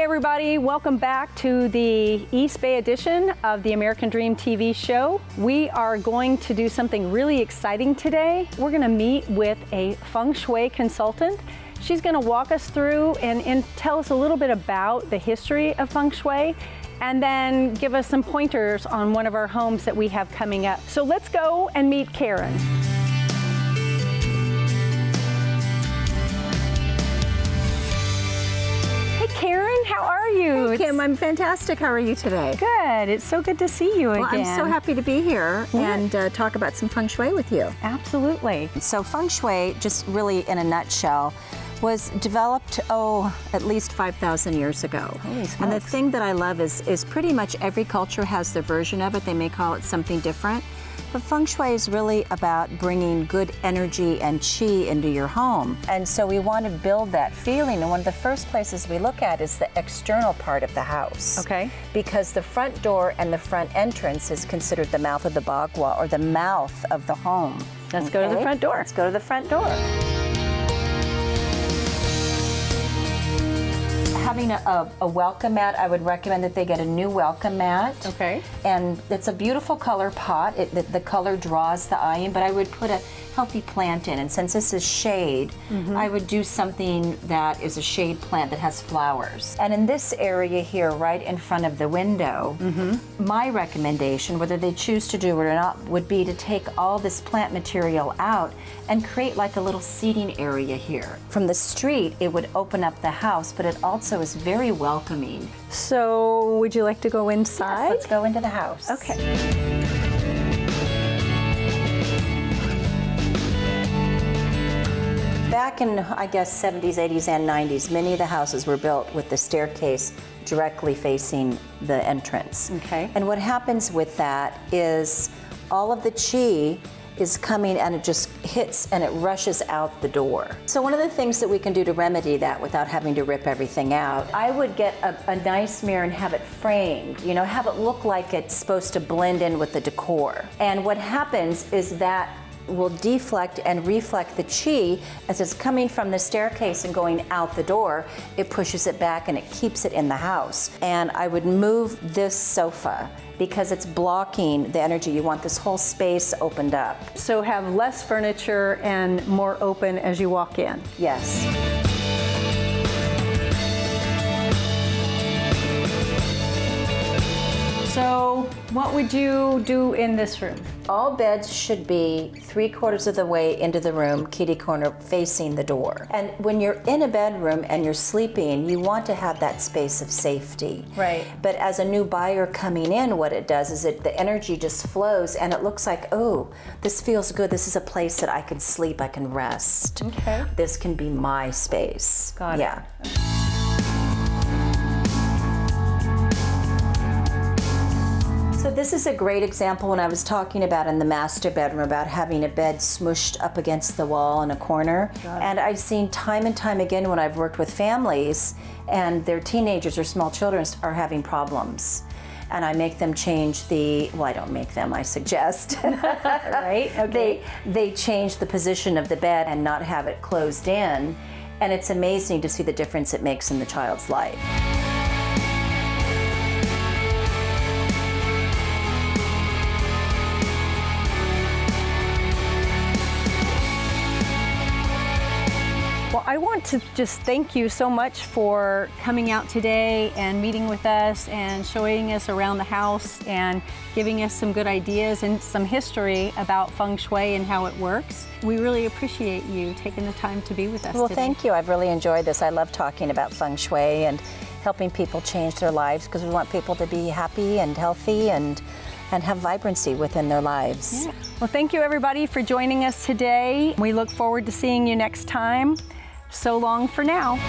Hey everybody, welcome back to the East Bay edition of the American Dream TV show. We are going to do something really exciting today. We're going to meet with a Feng Shui consultant. She's going to walk us through and tell us a little bit about the history of Feng Shui, and then give us some pointers on one of our homes that we have coming up. So let's go and meet Karen. Karen, how are you? Hey, Kim, I'm fantastic. How are you today? Good. It's so good to see you again. I'm so happy to be here and talk about some Feng Shui with you. Absolutely. So Feng Shui, just really in a nutshell, was developed, at least 5,000 years ago. And the thing that I love is pretty much every culture has their version of it. They may call it something different. But Feng Shui is really about bringing good energy and qi into your home. And so we want to build that feeling. And one of the first places we look at is the external part of the house. Okay. Because the front door and the front entrance is considered the mouth of the bagua, or the mouth of the home. Let's go to the front door. Let's go to the front door. Having a welcome mat, I would recommend that they get a new welcome mat. Okay. And it's a beautiful color pot. The color draws the eye in, but I would put a healthy plant in. And since this is shade, I would do something that is a shade plant that has flowers. And in this area here, right in front of the window, my recommendation, whether they choose to do it or not, would be to take all this plant material out and create like a little seating area here. From the street, it would open up the house, but it also is very welcoming. So would you like to go inside? Yes, let's go into the house. Okay. Back in, I guess, 70s, 80s, and 90s, many of the houses were built with the staircase directly facing the entrance. Okay. And what happens with that is all of the qi is coming and it just hits and it rushes out the door. So one of the things that we can do to remedy that without having to rip everything out, I would get a nice mirror and have it framed, you know, have it look like it's supposed to blend in with the decor. And what happens is that will deflect and reflect the qi as it's coming from the staircase and going out the door. It pushes it back and it keeps it in the house. And I would move this sofa because it's blocking the energy. You want this whole space opened up. So have less furniture and more open as you walk in. Yes. So what would you do in this room? All beds should be 3/4 of the way into the room, kitty corner facing the door. And when you're in a bedroom and you're sleeping, you want to have that space of safety. Right. But as a new buyer coming in, what it does is the energy just flows and it looks like, oh, this feels good. This is a place that I can sleep, I can rest. Okay. This can be my space. Got it. Yeah. So this is a great example when I was talking about in the master bedroom about having a bed smushed up against the wall in a corner. And I've seen time and time again when I've worked with families and their teenagers or small children are having problems. And I make them change I don't make them, I suggest. Right, okay. They change the position of the bed and not have it closed in. And it's amazing to see the difference it makes in the child's life. Well, I want to just thank you so much for coming out today and meeting with us and showing us around the house and giving us some good ideas and some history about Feng Shui and how it works. We really appreciate you taking the time to be with us Well, today. thank you. I've really enjoyed this. I love talking about Feng Shui and helping people change their lives because we want people to be happy and healthy and have vibrancy within their lives. Yeah. Well, thank you everybody for joining us today. We look forward to seeing you next time. So long for now.